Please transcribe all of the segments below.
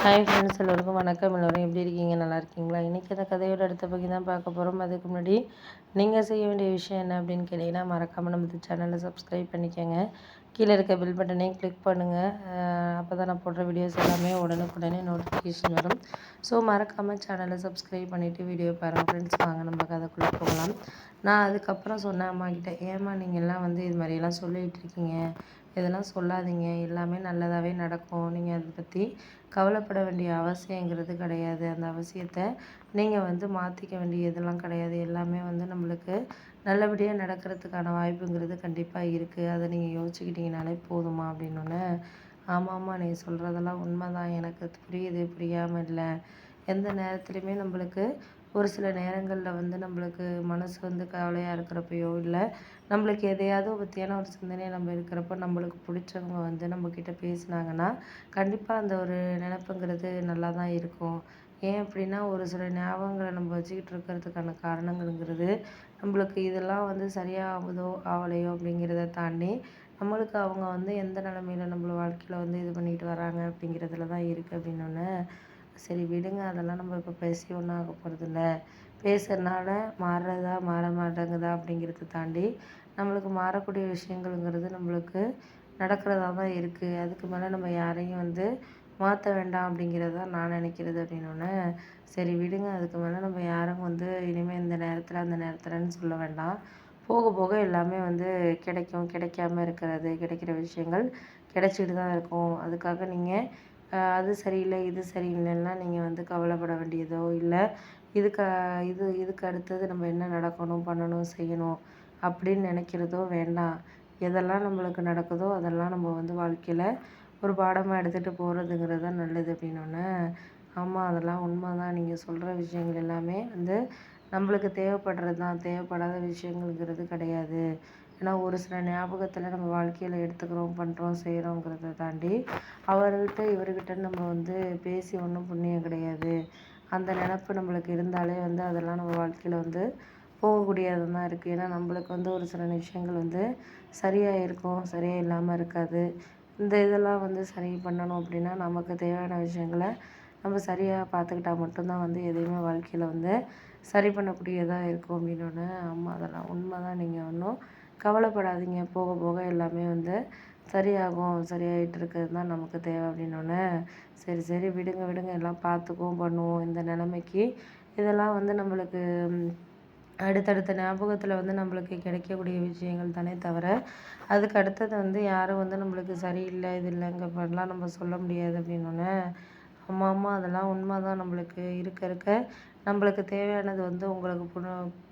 Hi friends, எல்லோருக்கும் வணக்கம். எல்லோரும் எப்படி இருக்கீங்க? நல்லா இருக்கீங்களா? இன்றைக்கி அந்த கதையோட அடுத்த பகுதி தான் பார்க்க போகிறோம். அதுக்கு முன்னாடி நீங்கள் செய்ய வேண்டிய விஷயம் என்ன அப்படின்னு கேட்டிங்கன்னா, மறக்காமல் நம்ம சேனலை சப்ஸ்கிரைப் பண்ணிக்கோங்க. கீழே இருக்க பெல் பட்டனையும் கிளிக் பண்ணுங்கள். அப்போ தான் நான் போடுற வீடியோஸ் எல்லாமே உடனுக்குடனே நோட்டிஃபிகேஷன் வரும். ஸோ மறக்காமல் சேனலை சப்ஸ்கிரைப் பண்ணிவிட்டு வீடியோ பாருங்கள் ஃப்ரெண்ட்ஸ். வாங்க நம்ம கதைக்குள்ளே போகலாம். நான் அதுக்கப்புறம் சொன்னேன் அம்மாக்கிட்ட, ஏம்மா நீங்கள்லாம் வந்து இது மாதிரியெல்லாம் சொல்லிகிட்டு இருக்கீங்க, இதெல்லாம் சொல்லாதீங்க, எல்லாமே நல்லதாகவே நடக்கும், நீங்கள் அதை பற்றி கவலைப்பட வேண்டிய அவசியங்கிறது கிடையாது, அந்த அவசியத்தை நீங்கள் வந்து மாற்றிக்க வேண்டியதெல்லாம் கிடையாது, எல்லாமே வந்து நம்மளுக்கு நல்லபடியாக நடக்கிறதுக்கான வாய்ப்புங்கிறது கண்டிப்பாக இருக்குது, அதை நீங்கள் யோசிச்சுக்கிட்டீங்கனாலே போதுமா அப்படின்னோடனே, ஆமாம்மா நீ சொல்கிறதெல்லாம் உண்மை தான், எனக்கு புரியுது, புரியாமல் இல்லை, எந்த நேரத்துலையுமே நம்மளுக்கு ஒரு சில நேரங்களில் வந்து நம்மளுக்கு மனசு வந்து கவலையாக இருக்கிறப்பையோ இல்லை நம்மளுக்கு எதையாவது பற்றியான ஒரு சிந்தனை நம்ம இருக்கிறப்ப நம்மளுக்கு பிடிச்சவங்க வந்து நம்மக்கிட்ட பேசுனாங்கன்னா கண்டிப்பாக அந்த ஒரு நினப்புங்கிறது நல்லா தான் இருக்கும். ஏன் அப்படின்னா ஒரு சில ஞாபகங்களை நம்ம வச்சுக்கிட்டு இருக்கிறதுக்கான காரணங்கள்ங்கிறது நம்மளுக்கு இதெல்லாம் வந்து சரியாகுதோ ஆகலையோ அப்படிங்கிறத தாண்டி நம்மளுக்கு அவங்க வந்து எந்த நிலமையில நம்மள வாழ்க்கையில் வந்து இது பண்ணிட்டு வராங்க அப்படிங்கிறதுல தான் இருக்குது அப்படின்னோடனே, சரி விடுங்க, அதெல்லாம் நம்ம இப்போ பேசி ஒன்றும் ஆக போகிறதில்ல, பேசுறதுனால மாறுறதா மாற மாட்டேங்குதா அப்படிங்கிறத தாண்டி நம்மளுக்கு மாறக்கூடிய விஷயங்கள்ங்கிறது நம்மளுக்கு நடக்கிறதா தான் இருக்குது, அதுக்கு மேலே நம்ம யாரையும் வந்து மாற்ற வேண்டாம் அப்படிங்கிறது தான் நான் நினைக்கிறது அப்படின்னோடனே, சரி விடுங்க, அதுக்கு மேலே நம்ம யாரும் வந்து இனிமேல் இந்த நேரத்தில் அந்த நேரத்தில்ன்னு சொல்ல வேண்டாம், போக போக எல்லாமே வந்து கிடைக்கும், கிடைக்காம இருக்கிறது, கிடைக்கிற விஷயங்கள் கிடைச்சிட்டு தான் இருக்கும், அதுக்காக நீங்கள் அது சரியில்லை இது சரியில்லைன்னா நீங்கள் வந்து கவலைப்பட வேண்டியதோ இல்லை இதுக்கு இதுக்கு அடுத்தது நம்ம என்ன நடக்கணும் பண்ணணும் செய்யணும் அப்படின்னு நினைக்கிறதோ வேண்டாம், எதெல்லாம் நம்மளுக்கு நடக்குதோ அதெல்லாம் நம்ம வந்து வாழ்க்கையில் ஒரு பாடமாக எடுத்துகிட்டு போகிறதுங்கிறது தான் நல்லது அப்படின்னோடனே, ஆமாம் அதெல்லாம் உண்மை தான், நீங்கள் சொல்கிற விஷயங்கள் எல்லாமே வந்து நம்மளுக்கு தேவைப்படுறது தான், தேவைப்படாத விஷயங்கள்ங்கிறது கிடையாது, ஏன்னா ஒரு சில ஞாபகத்தில் நம்ம வாழ்க்கையில் எடுத்துக்கிறோம் பண்ணுறோம் செய்கிறோங்கிறத தாண்டி அவர்கிட்ட இவர்கிட்ட நம்ம வந்து பேசி ஒன்றும் புண்ணியம் கிடையாது, அந்த நினப்பு நம்மளுக்கு இருந்தாலே வந்து அதெல்லாம் நம்ம வாழ்க்கையில் வந்து போகக்கூடியது தான் இருக்குது, ஏன்னா நம்மளுக்கு வந்து ஒரு சில விஷயங்கள் வந்து சரியாக இருக்கும், சரியாக இல்லாமல் இருக்காது, இந்த இதெல்லாம் வந்து சரி பண்ணணும் அப்படின்னா நமக்கு தேவையான விஷயங்களை நம்ம சரியாக பார்த்துக்கிட்டா மட்டும்தான் வந்து எதையுமே வாழ்க்கையில் வந்து சரி பண்ணக்கூடியதாக இருக்கும் அப்படின்னோடனே, ஆமாம் அதெல்லாம் உண்மை தான், நீங்கள் ஒன்றும் கவலைப்படாதீங்க, போக போக எல்லாமே வந்து சரியாகும், சரியாயிட்டு இருக்கிறது தான் நமக்கு தேவை அப்படின்னோடனே, சரி சரி விடுங்க விடுங்க, எல்லாம் பார்த்துக்குவோம் பண்ணுவோம், இந்த நிலைமைக்கு இதெல்லாம் வந்து நம்மளுக்கு அடுத்தடுத்த ஞாபகத்தில் வந்து நம்மளுக்கு கிடைக்கக்கூடிய விஷயங்கள் தானே தவிர அதுக்கு அடுத்தது வந்து யாரும் வந்து நம்மளுக்கு சரியில்லை இது இல்லைங்கிற மாதிரிலாம் நம்ம சொல்ல முடியாது அப்படின்னோடனே, ஆமாம் ஆமாம் அதெல்லாம் உண்மை தான், நம்மளுக்கு இருக்க இருக்க நம்மளுக்கு தேவையானது வந்து உங்களுக்கு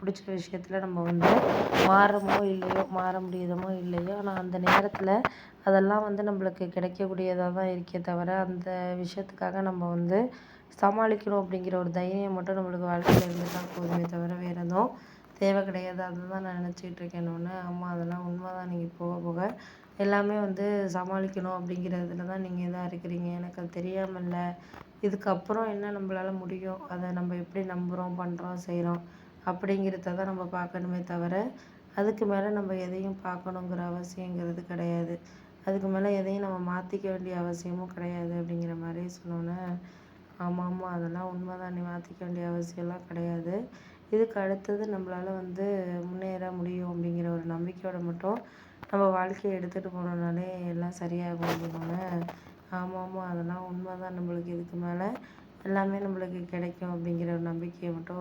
பிடிச்ச விஷயத்தில் நம்ம வந்து மாறுறோமோ இல்லையோ, மாற முடியுதமோ இல்லையோ, ஆனால் அந்த நேரத்தில் அதெல்லாம் வந்து நம்மளுக்கு கிடைக்கக்கூடியதாக தான் இருக்கே தவிர அந்த விஷயத்துக்காக நம்ம வந்து சமாளிக்கணும் அப்படிங்கிற ஒரு தைரியம் மட்டும் நம்மளுக்கு வாழ்க்கையில் இருந்துட்டால் போதுமே தவிர வேறு எதுவும் தேவை கிடையாது, அதுதான் நான் நினச்சிக்கிட்டு இருக்கேன்னொன்னே, ஆமாம் அதெல்லாம் உண்மை தான், நீங்கள் போக போக எல்லாமே வந்து சமாளிக்கணும் அப்படிங்கிறதுல தான் நீங்கள் இதாக இருக்கிறீங்க, எனக்கு அது தெரியாமல் இல்லை, இதுக்கப்புறம் என்ன நம்மளால் முடியும், அதை நம்ம எப்படி நம்புகிறோம் பண்ணுறோம் செய்கிறோம் அப்படிங்கிறத தான் நம்ம பார்க்கணுமே தவிர அதுக்கு மேலே நம்ம எதையும் பார்க்கணுங்கிற அவசியங்கிறது கிடையாது, அதுக்கு மேலே எதையும் நம்ம மாற்றிக்க வேண்டிய அவசியமும் கிடையாது அப்படிங்கிற மாதிரி சொன்னோன்னே, ஆமாம் ஆமாம் அதெல்லாம் உண்மை தான், நீ மாற்றிக்க வேண்டிய அவசியம்லாம் கிடையாது, இதுக்கு அடுத்தது நம்மளால் வந்து முன்னேற முடியும் அப்படிங்கிற ஒரு நம்பிக்கையோடு மட்டும் நம்ம வாழ்க்கையை எடுத்துகிட்டு போனோம்னாலே எல்லாம் சரியாகும் அப்படின்னோடனே, ஆமாம் ஆமாம் அதெல்லாம் உண்மை தான், நம்மளுக்கு இதுக்கு மேலே எல்லாமே நம்மளுக்கு கிடைக்கும் அப்படிங்கிற ஒரு நம்பிக்கையை மட்டும்